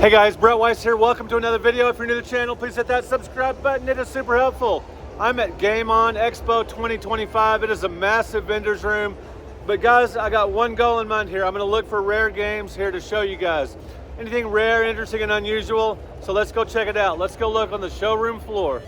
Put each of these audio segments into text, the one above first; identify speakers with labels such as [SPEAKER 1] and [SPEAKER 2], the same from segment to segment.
[SPEAKER 1] Hey guys, Brett Weiss here. Welcome to another video. If you're new to the channel, please hit that subscribe button. It is super helpful. I'm at Game On Expo 2025. It is a massive vendor's room. But guys, I got one goal in mind here. I'm going to look for rare games here to show you guys. Anything rare, interesting, and unusual. So let's go check it out. Let's go look on the showroom floor.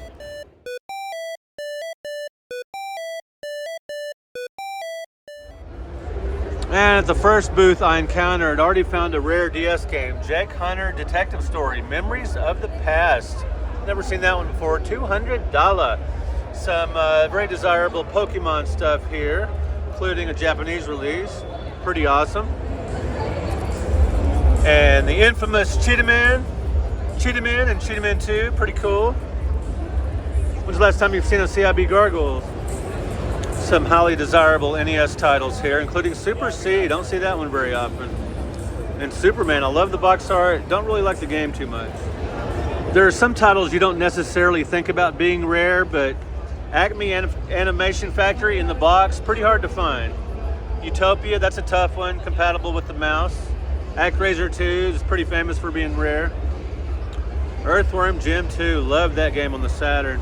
[SPEAKER 1] And at the first booth I encountered, already found a rare DS game, Jake Hunter Detective Story, Memories of the Past. Never seen that one before. $200. Some very desirable Pokemon stuff here, including a Japanese release. Pretty awesome. And the infamous Cheetah Man and Cheetah Man 2, pretty cool. When's the last time you've seen a CIB Gargoyles? Some highly desirable NES titles here, including Super C. Don't see that one very often. And Superman. I love the box art. Don't really like the game too much. There are some titles you don't necessarily think about being rare, but Acme Animation Factory in the box, pretty hard to find. Utopia, that's a tough one, compatible with the mouse. ActRaiser 2 is pretty famous for being rare. Earthworm Jim 2, love that game on the Saturn.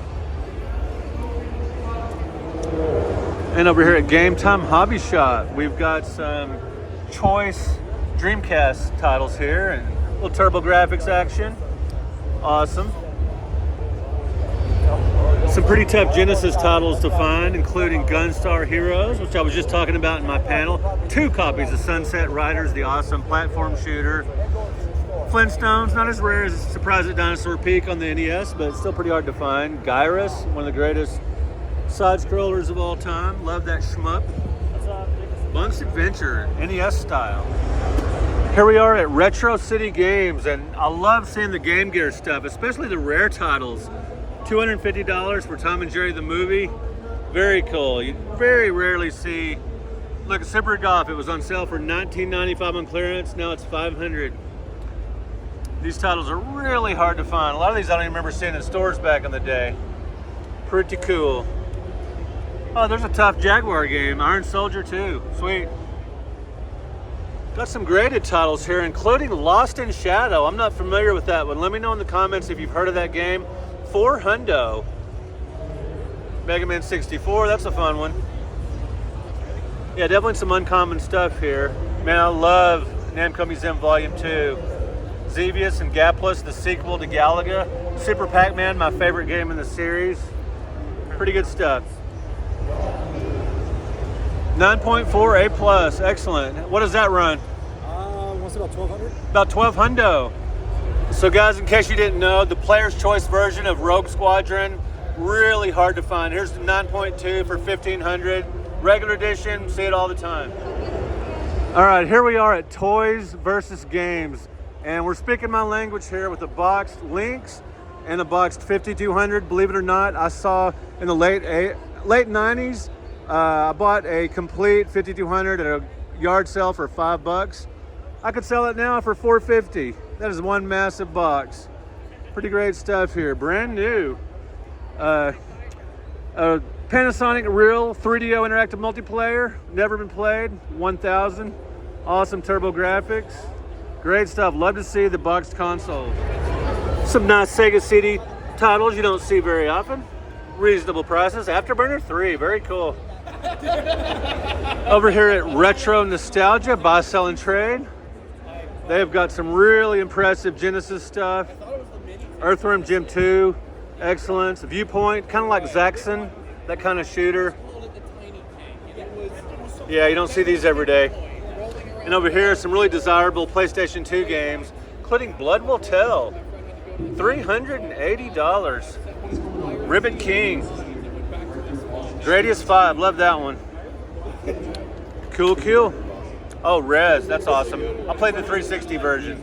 [SPEAKER 1] And over here at Game Time Hobby Shop, we've got some choice Dreamcast titles here and little TurboGrafx action. Awesome. Some pretty tough Genesis titles to find, including Gunstar Heroes, which I was just talking about in my panel. 2 copies of Sunset Riders, the awesome platform shooter. Flintstones, not as rare as Surprise at Dinosaur Peak on the NES, but still pretty hard to find. Gyruss, one of the greatest side-scrollers of all time. Love that shmup. Bunk's Adventure, NES style. Here we are at Retro City Games, and I love seeing the Game Gear stuff, especially the rare titles. $250 for Tom and Jerry the movie. Very cool. You very rarely see. Look at Super Golf. It was on sale for $19.95 on clearance. Now it's $500. These titles are really hard to find. A lot of these I don't even remember seeing in stores back in the day. Pretty cool. Oh, there's a tough Jaguar game, Iron Soldier 2, sweet. Got some graded titles here, including Lost in Shadow. I'm not familiar with that one. Let me know in the comments if you've heard of that game. $400. Mega Man 64, that's a fun one. Yeah, definitely some uncommon stuff here. Man, I love Namco Museum Volume 2. Xevious and Gaplus, the sequel to Galaga. Super Pac-Man, my favorite game in the series. Pretty good stuff. 9.4 A+, excellent. What does that run?
[SPEAKER 2] What's it, about 1,200?
[SPEAKER 1] About 1,200. So guys, in case you didn't know, the player's choice version of Rogue Squadron, really hard to find. Here's the 9.2 for 1,500. Regular edition, see it all the time. All right, here we are at Toys versus Games. And we're speaking my language here with the boxed Lynx and the boxed 5200. Believe it or not, I saw in the late 90s, I bought a complete 5200 at a yard sale for $5. I could sell it now for $4.50. That is one massive box. Pretty great stuff here, brand new. A Panasonic Real 3DO interactive multiplayer, never been played, 1,000. Awesome TurboGrafx. Great stuff, love to see the boxed console. Some nice Sega CD titles you don't see very often. Reasonable prices. Afterburner 3, very cool. Over here at Retro Nostalgia, buy, sell, and trade. They've got some really impressive Genesis stuff. Earthworm Jim 2, excellence. Viewpoint, kind of like Zaxxon, that kind of shooter. Yeah, you don't see these every day. And over here, some really desirable PlayStation 2 games, including Blood Will Tell, $380. Ribbon King, Gradius 5, love that one. Cool. Oh, Rez, that's awesome. I played the 360 version.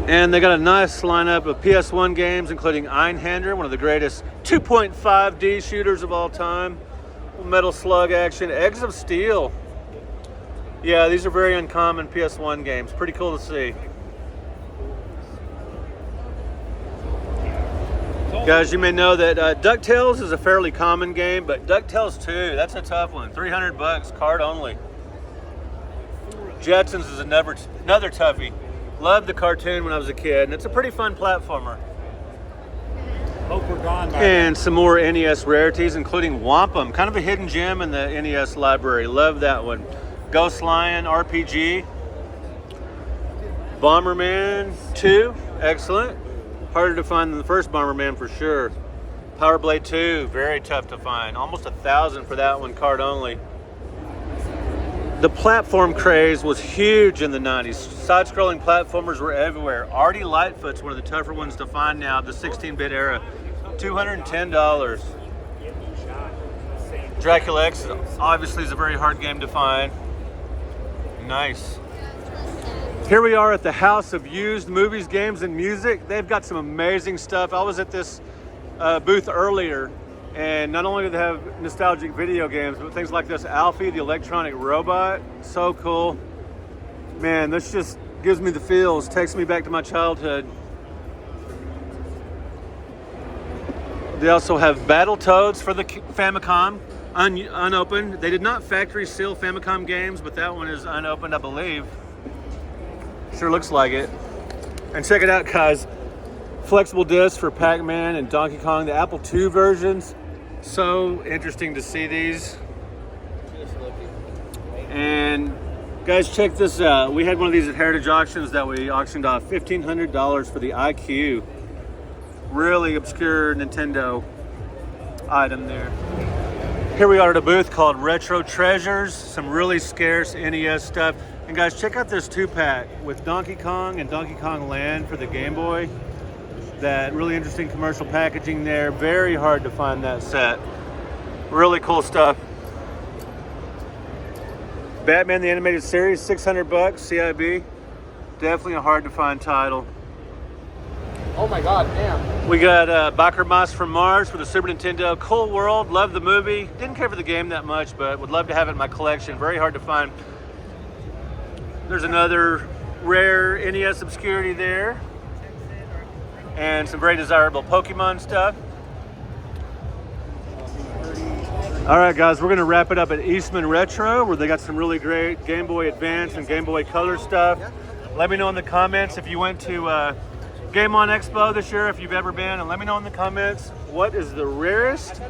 [SPEAKER 1] And they got a nice lineup of PS1 games, including Einhander, one of the greatest 2.5D shooters of all time. Metal Slug action, Eggs of Steel. Yeah, these are very uncommon PS1 games. Pretty cool to see. Guys, you may know that DuckTales is a fairly common game, but DuckTales 2, that's a tough one. $300, card only. Jetsons is another toughie. Loved the cartoon when I was a kid, and it's a pretty fun platformer.
[SPEAKER 2] Hope we're gone by
[SPEAKER 1] And some more NES rarities, including Wampum, kind of a hidden gem in the NES library. Love that one. Ghost Lion RPG. Bomberman 2, excellent. Harder to find than the first Bomberman for sure. Power Blade 2, very tough to find. Almost 1,000 for that one, card only. The platform craze was huge in the 90s. Side-scrolling platformers were everywhere. Artie Lightfoot's one of the tougher ones to find now, the 16-bit era. $210. Dracula X obviously is a very hard game to find. Nice. Here we are at the House of Used Movies, Games, and Music. They've got some amazing stuff. I was at this booth earlier, and not only do they have nostalgic video games, but things like this Alfie, the electronic robot. So cool. Man, this just gives me the feels, takes me back to my childhood. They also have Battletoads for the Famicom, unopened. They did not factory seal Famicom games, but that one is unopened, I believe. Sure looks like it. And check it out, guys. Flexible discs for Pac-Man and Donkey Kong, the Apple II versions. So interesting to see these. And guys, check this out. We had one of these at Heritage Auctions that we auctioned off. $1,500 for the IQ. Really obscure Nintendo item there. Here we are at a booth called Retro Treasures. Some really scarce NES stuff. And guys, check out this 2-pack with Donkey Kong and Donkey Kong Land for the Game Boy. That really interesting commercial packaging there. Very hard to find that set. Really cool stuff. Batman the Animated Series, $600, CIB. Definitely a hard to find title.
[SPEAKER 2] Oh my God, damn.
[SPEAKER 1] We got Biker Mice from Mars for the Super Nintendo. Cool World, love the movie. Didn't care for the game that much, but would love to have it in my collection. Very hard to find. There's another rare NES obscurity there. And some very desirable Pokemon stuff. All right, guys, we're gonna wrap it up at Eastman Retro, where they got some really great Game Boy Advance and Game Boy Color stuff. Let me know in the comments if you went to Game On Expo this year, if you've ever been, and let me know in the comments what is the rarest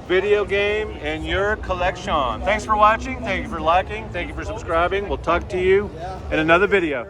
[SPEAKER 1] video game in your collection. Thanks for watching, thank you for liking, thank you for subscribing. We'll talk to you in another video.